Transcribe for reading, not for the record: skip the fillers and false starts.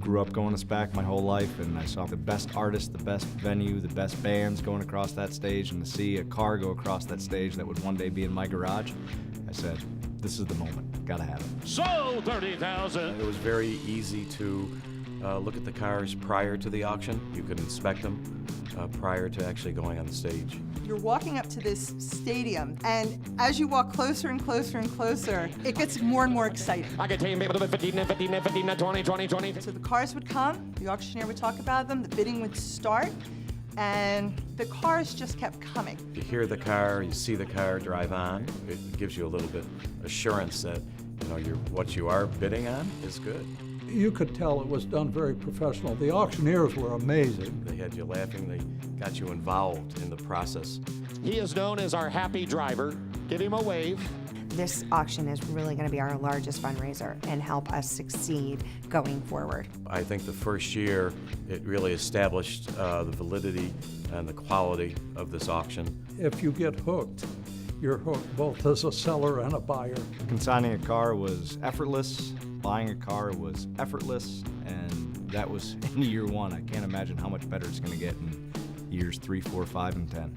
grew up going to SPAC my whole life, and I saw the best artists, the best venue, the best bands going across that stage, and to see a car go across that stage that would one day be in my garage, I said, this is the moment, gotta have it. Sold 30,000. It was very easy to look at the cars prior to the auction. You could inspect them prior to actually going on the stage. You're walking up to this stadium, and as you walk closer and closer and closer, it gets more and more exciting. I can tell you maybe 15 and 15 and 15 and 20, 20, 20. So the cars would come, the auctioneer would talk about them, the bidding would start, and the cars just kept coming. You hear the car, you see the car drive on. It gives you a little bit assurance that what you are bidding on is good. You could tell it was done very professional. The auctioneers were amazing. They had you laughing, they got you involved in the process. He is known as our happy driver. Give him a wave. This auction is really going to be our largest fundraiser and help us succeed going forward. I think the first year it really established the validity and the quality of this auction. If you get hooked, you're hooked both as a seller and a buyer. Consigning a car was effortless, buying a car was effortless, and that was in year one. I can't imagine how much better it's gonna get in years 3, 4, 5, and 10.